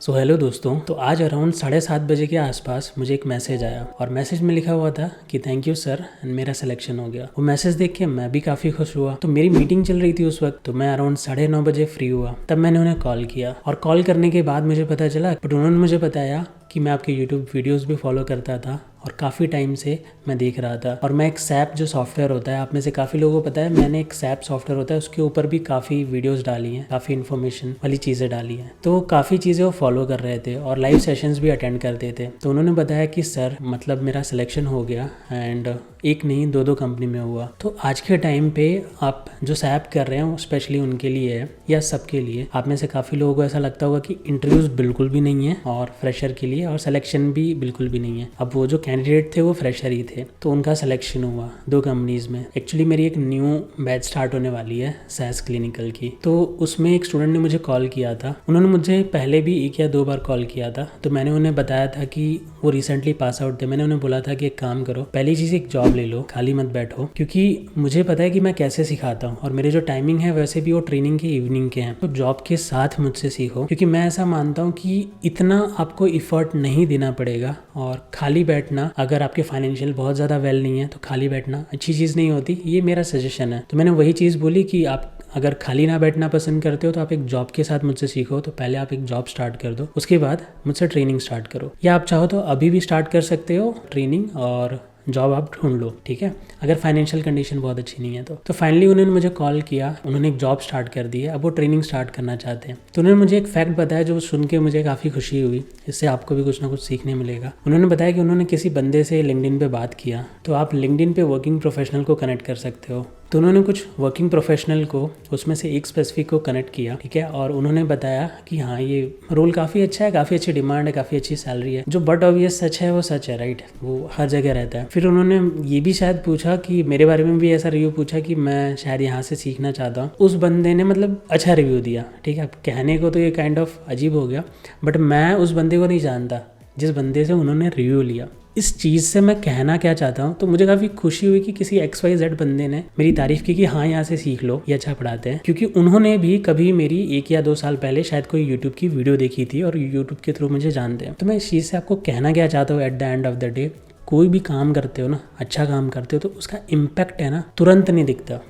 So hello दोस्तों। तो आज अराउंड 7:30 बजे के आसपास मुझे एक मैसेज आया और मैसेज में लिखा हुआ था कि थैंक यू सर, मेरा सिलेक्शन हो गया। वो मैसेज देख के मैं भी काफ़ी खुश हुआ। तो मेरी मीटिंग चल रही थी उस वक्त, तो मैं अराउंड 9:30 बजे फ्री हुआ। तब मैंने उन्हें कॉल किया और कॉल करने के बाद मुझे पता चला, बट उन्होंने मुझे बताया कि मैं आपके यूट्यूब वीडियोज़ भी फॉलो करता था और काफ़ी टाइम से मैं देख रहा था। और मैं एक सैप जो सॉफ्टवेयर होता है, आप में से काफ़ी लोगों को पता है, मैंने एक सैप सॉफ्टवेयर होता है उसके ऊपर भी काफ़ी वीडियोस डाली हैं, काफ़ी इन्फॉर्मेशन वाली चीज़ें डाली हैं। तो काफ़ी चीज़ें वो फॉलो कर रहे थे और लाइव सेशंस भी अटेंड करते थे। तो उन्होंने बताया कि सर मतलब मेरा सिलेक्शन हो गया एंड एक नहीं दो कंपनी में हुआ। तो आज के टाइम पे आप जो सैप कर रहे हो स्पेशली उनके लिए है या सबके लिए। आप में से काफ़ी लोगों को ऐसा लगता होगा कि इंटरव्यूज़ बिल्कुल भी नहीं है और फ्रेशर के लिए, और सिलेक्शन भी बिल्कुल भी नहीं है। अब वो जो कैंडिडेट थे वो फ्रेशर ही थे, तो उनका सिलेक्शन हुआ 2 कंपनीज में। एक्चुअली मेरी एक न्यू बैच स्टार्ट होने वाली है सैस क्लिनिकल की, तो उसमें एक स्टूडेंट ने मुझे कॉल किया था। उन्होंने मुझे पहले भी 1 या 2 बार कॉल किया था। तो मैंने उन्हें बताया था कि वो रिसेंटली पास आउट थे। मैंने उन्हें बोला था कि एक काम करो, पहली चीज़ एक जॉब ले लो, खाली मत बैठो, क्योंकि मुझे पता है कि मैं कैसे सिखाता हूँ और मेरे जो टाइमिंग है वैसे भी वो ट्रेनिंग के इवनिंग के हैं। तो जॉब के साथ मुझसे सीखो, क्योंकि मैं ऐसा मानता हूँ कि इतना आपको इफर्ट नहीं देना पड़ेगा। और खाली बैठना, अगर आपके फाइनेंशियल बहुत ज़्यादा वेल नहीं है तो खाली बैठना अच्छी चीज़ नहीं होती। ये मेरा सजेशन है। तो मैंने वही चीज़ बोली कि आप अगर खाली ना बैठना पसंद करते हो तो आप एक जॉब के साथ मुझसे सीखो। तो पहले आप एक जॉब स्टार्ट कर दो, उसके बाद मुझसे ट्रेनिंग स्टार्ट करो, या आप चाहो तो अभी भी स्टार्ट कर सकते हो ट्रेनिंग और जॉब आप ढूंढ लो, ठीक है, अगर फाइनेंशियल कंडीशन बहुत अच्छी नहीं है तो फाइनली उन्होंने मुझे कॉल किया, उन्होंने एक जॉब स्टार्ट कर दी है, अब वो ट्रेनिंग स्टार्ट करना चाहते हैं। तो उन्होंने मुझे एक फैक्ट बताया जो सुन के मुझे काफ़ी खुशी हुई। इससे आपको भी कुछ ना कुछ सीखने मिलेगा। उन्होंने बताया कि उन्होंने किसी बंदे से लिंक्डइन पे बात किया, तो आप लिंक्डइन पे वर्किंग प्रोफेशनल को कनेक्ट कर सकते हो। तो उन्होंने कुछ वर्किंग प्रोफेशनल को, उसमें से एक स्पेसिफिक को कनेक्ट किया, ठीक है, और उन्होंने बताया कि हाँ ये रोल काफ़ी अच्छा है, काफ़ी अच्छी डिमांड है, काफ़ी अच्छी सैलरी है। जो बट ऑब्वियस सच है वो सच है, राइट, वो हर जगह रहता है। फिर उन्होंने ये भी शायद पूछा कि मेरे बारे में भी ऐसा रिव्यू पूछा कि मैं शायद यहाँ से सीखना चाहता हूँ। उस बंदे ने मतलब अच्छा रिव्यू दिया, ठीक है। कहने को तो ये काइंड ऑफ अजीब हो गया, बट मैं उस बंदे को नहीं जानता जिस बंदे से उन्होंने रिव्यू लिया। इस चीज़ से मैं कहना क्या चाहता हूँ, तो मुझे काफ़ी खुशी हुई कि किसी XYZ बंदे ने मेरी तारीफ़ की कि हाँ यहाँ से सीख लो, ये अच्छा पढ़ाते हैं, क्योंकि उन्होंने भी कभी मेरी 1 या 2 साल पहले शायद कोई यूट्यूब की वीडियो देखी थी और यूट्यूब के थ्रू मुझे जानते हैं। तो मैं इस चीज़ से आपको कहना क्या चाहता हूँ, at the end of the day कोई भी काम करते हो ना, अच्छा काम करते हो, तो उसका इम्पैक्ट है ना तुरंत नहीं दिखता,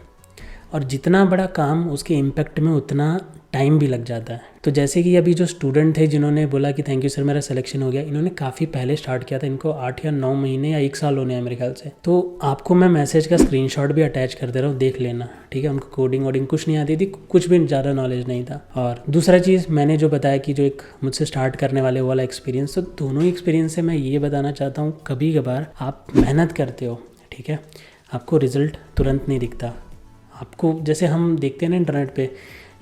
और जितना बड़ा काम उसके इम्पैक्ट में उतना टाइम भी लग जाता है। तो जैसे कि अभी जो स्टूडेंट थे जिन्होंने बोला कि थैंक यू सर मेरा सिलेक्शन हो गया, इन्होंने काफ़ी पहले स्टार्ट किया था, इनको 8 या 9 महीने या 1 साल होने हैं मेरे ख्याल से। तो आपको मैं मैसेज का स्क्रीनशॉट भी अटैच कर दे रहा हूँ, देख लेना, ठीक है। उनको कोडिंग वोडिंग कुछ नहीं आती थी, कुछ भी ज़्यादा नॉलेज नहीं था। और दूसरा चीज़ मैंने जो बताया कि जो एक मुझसे स्टार्ट करने वाले वाला एक्सपीरियंस, तो दोनों ही एक्सपीरियंस से मैं ये बताना चाहता हूँ, कभी कभार आप मेहनत करते हो, ठीक है, आपको रिजल्ट तुरंत नहीं दिखता। आपको जैसे हम देखते हैं ना इंटरनेट पे,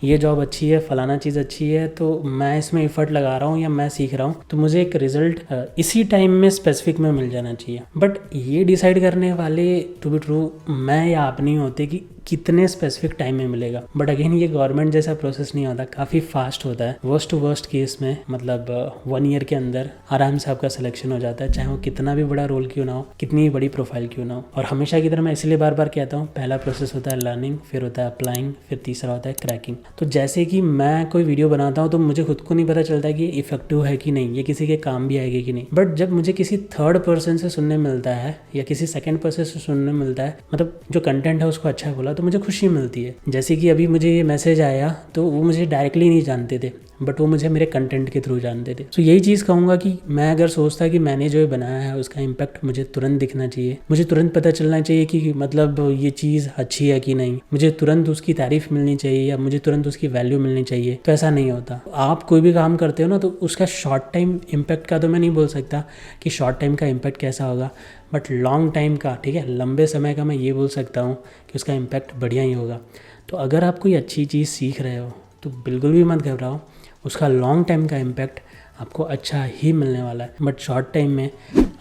ये जॉब अच्छी है, फलाना चीज़ अच्छी है, तो मैं इसमें एफर्ट लगा रहा हूँ या मैं सीख रहा हूँ, तो मुझे एक रिजल्ट इसी टाइम में स्पेसिफिक में मिल जाना चाहिए। बट ये डिसाइड करने वाले टू बी ट्रू मैं या आप नहीं होते कि कितने स्पेसिफिक टाइम में मिलेगा। बट अगेन ये गवर्नमेंट जैसा प्रोसेस नहीं होता, काफ़ी फास्ट होता है। वर्स्ट टू वर्स्ट केस में मतलब 1 ईयर के अंदर आराम से आपका सिलेक्शन हो जाता है, चाहे वो कितना भी बड़ा रोल क्यों ना हो, कितनी बड़ी प्रोफाइल क्यों ना हो। और हमेशा की तरह मैं इसलिए बार बार कहता हूँ, पहला प्रोसेस होता है लर्निंग, फिर होता है अप्लाइंग, फिर तीसरा होता है क्रैकिंग। तो जैसे कि मैं कोई वीडियो बनाता हूँ तो मुझे खुद को नहीं पता चलता कि ये इफेक्टिव है कि नहीं, ये किसी के काम भी आएगी कि नहीं। बट जब मुझे किसी थर्ड पर्सन से सुनने मिलता है या किसी सेकंड पर्सन से सुनने मिलता है, मतलब जो कंटेंट है उसको अच्छा बोला, तो मुझे खुशी मिलती है। जैसे कि अभी मुझे ये मैसेज आया, तो वो मुझे डायरेक्टली नहीं जानते थे, बट वो मुझे मेरे कंटेंट के थ्रू जानते थे। तो यही चीज़ कहूँगा कि मैं अगर सोचता कि मैंने जो बनाया है उसका इम्पैक्ट मुझे तुरंत दिखना चाहिए, मुझे तुरंत पता चलना चाहिए कि मतलब ये चीज़ अच्छी है कि नहीं, मुझे तुरंत उसकी तारीफ़ मिलनी चाहिए या मुझे तुरंत उसकी वैल्यू मिलनी चाहिए, तो ऐसा नहीं होता। आप कोई भी काम करते हो ना, तो उसका शॉर्ट टाइम इम्पैक्ट का तो मैं नहीं बोल सकता कि शॉर्ट टाइम का इम्पैक्ट कैसा होगा, बट लॉन्ग टाइम का, ठीक है, लंबे समय का मैं ये बोल सकता हूँ कि उसका इम्पैक्ट बढ़िया ही होगा। तो अगर आप कोई अच्छी चीज़ सीख रहे हो तो बिल्कुल भी मत घबराओ, उसका लॉन्ग टाइम का इम्पैक्ट आपको अच्छा ही मिलने वाला है। बट शॉर्ट टाइम में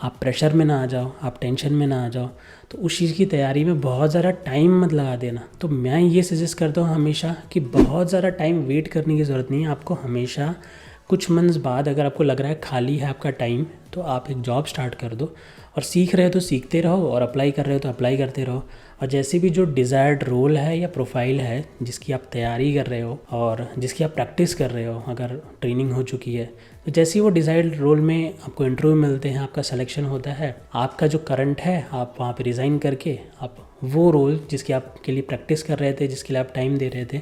आप प्रेशर में ना आ जाओ, आप टेंशन में ना आ जाओ, तो उस चीज़ की तैयारी में बहुत ज़्यादा टाइम मत लगा देना। तो मैं ये सजेस्ट करता हूँ हमेशा कि बहुत ज़्यादा टाइम वेट करने की ज़रूरत नहीं है। आपको हमेशा कुछ मंथ्स बाद अगर आपको लग रहा है खाली है आपका टाइम, तो आप एक जॉब स्टार्ट कर दो और सीख रहे हो तो सीखते रहो और अप्लाई कर रहे हो तो अप्लाई करते रहो। और जैसे भी जो डिज़ायर्ड रोल है या प्रोफाइल है जिसकी आप तैयारी कर रहे हो और जिसकी आप प्रैक्टिस कर रहे हो, अगर ट्रेनिंग हो चुकी है, तो जैसे ही वो डिज़ायर्ड रोल में आपको इंटरव्यू मिलते हैं, आपका सिलेक्शन होता है, आपका जो करंट है आप वहाँ पे रिज़ाइन करके आप वो रोल जिसकी आपके लिए प्रैक्टिस कर रहे थे, जिसके लिए आप टाइम दे रहे थे,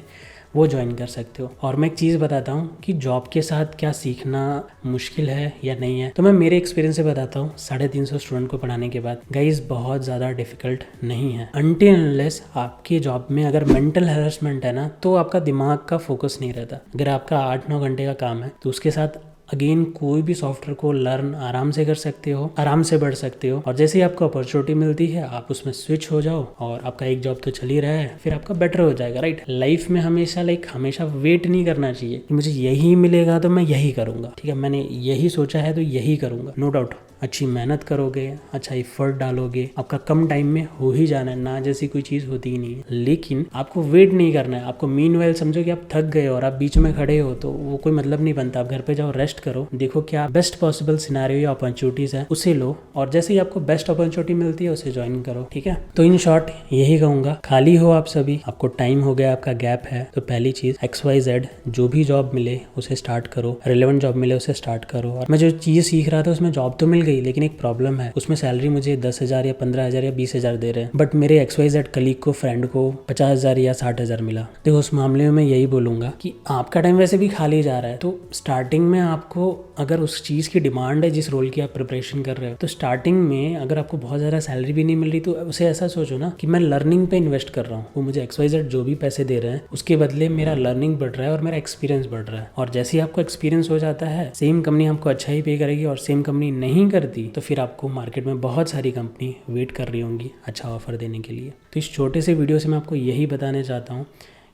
वो ज्वाइन कर सकते हो। और मैं एक चीज़ बताता हूँ कि जॉब के साथ क्या सीखना मुश्किल है या नहीं है, तो मैं मेरे एक्सपीरियंस से बताता हूँ। 350 स्टूडेंट को पढ़ाने के बाद गाइस बहुत ज़्यादा डिफिकल्ट नहीं है, अनटिल अनलेस आपकी जॉब में अगर मेंटल हैरेसमेंट है ना, तो आपका दिमाग का फोकस नहीं रहता। अगर आपका 8-9 घंटे का काम है तो उसके साथ अगेन कोई भी सॉफ्टवेयर को लर्न आराम से कर सकते हो, आराम से बढ़ सकते हो। और जैसे ही आपको अपॉर्चुनिटी मिलती है आप उसमें स्विच हो जाओ और आपका एक जॉब तो चल ही रहा है, फिर आपका बेटर हो जाएगा, राइट। लाइफ में हमेशा वेट नहीं करना चाहिए कि मुझे यही मिलेगा तो मैं यही करूँगा, ठीक है, मैंने यही सोचा है तो यही करूँगा। नो डाउट अच्छी मेहनत करोगे, अच्छा एफर्ट डालोगे, आपका कम टाइम में हो ही जाना है, ना जैसी कोई चीज़ होती ही नहीं है। लेकिन आपको वेट नहीं करना है। आपको मीनवाइल समझो कि आप थक गए और आप बीच में खड़े हो तो वो कोई मतलब नहीं बनता। आप घर पे जाओ, रेस्ट करो, देखो क्या बेस्ट पॉसिबल सिनेरियो या अपॉर्चुनिटीज़ है उसे लो, और जैसे ही आपको बेस्ट अपॉर्चुनिटी मिलती है उसे ज्वाइन करो, ठीक है। तो इन शॉर्ट यही कहूँगा, खाली हो आप सभी, आपको टाइम हो गया, आपका गैप है, तो पहली चीज़ XYZ जो भी जॉब मिले उसे स्टार्ट करो, रिलेवेंट जॉब मिले उसे स्टार्ट करो। और मैं जो चीज़ सीख रहा था उसमें जॉब तो मिल गई, लेकिन एक प्रॉब्लम है, उसमें सैलरी मुझे 10,000 या 15,000 या 20,000 दे रहे हैं, बट मेरे XYZ कलीग को, फ्रेंड को 50,000 या 60,000 मिला। देखो उस मामले में मैं यही बोलूँगा कि आपका टाइम वैसे भी खाली जा रहा है, तो स्टार्टिंग में आपको अगर उस चीज़ की डिमांड है जिस रोल की आप प्रिपरेशन कर रहे हो, तो स्टार्टिंग में अगर आपको बहुत ज़्यादा सैलरी भी नहीं मिल रही तो उसे ऐसा सोचो ना कि मैं लर्निंग पे इन्वेस्ट कर रहा हूँ। वो मुझे XYZ जो भी पैसे दे रहे हैं उसके बदले मेरा लर्निंग बढ़ रहा है और मेरा एक्सपीरियंस बढ़ रहा है। और जैसे ही आपको एक्सपीरियंस हो जाता है, सेम कंपनी आपको अच्छा ही पे करेगी, और सेम कंपनी नहीं करती तो फिर आपको मार्केट में बहुत सारी कंपनी वेट कर रही होंगी अच्छा ऑफर देने के लिए। तो इस छोटे से वीडियो से मैं आपको यही बताना चाहता हूँ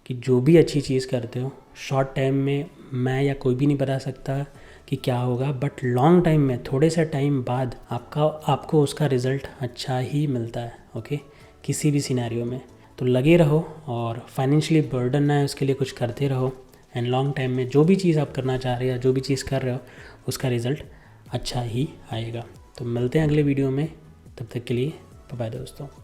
कि जो भी अच्छी चीज़ करते हो, शॉर्ट टाइम में मैं या कोई भी नहीं बता सकता कि क्या होगा, बट लॉन्ग टाइम में, थोड़े से टाइम बाद आपको उसका रिज़ल्ट अच्छा ही मिलता है, ओके, किसी भी सिनेरियो में। तो लगे रहो और फाइनेंशियली बर्डन ना है उसके लिए कुछ करते रहो, एंड लॉन्ग टाइम में जो भी चीज़ आप करना चाह रहे हो या जो भी चीज़ कर रहे हो उसका रिज़ल्ट अच्छा ही आएगा। तो मिलते हैं अगले वीडियो में, तब तक के लिए बाय बाय दोस्तों।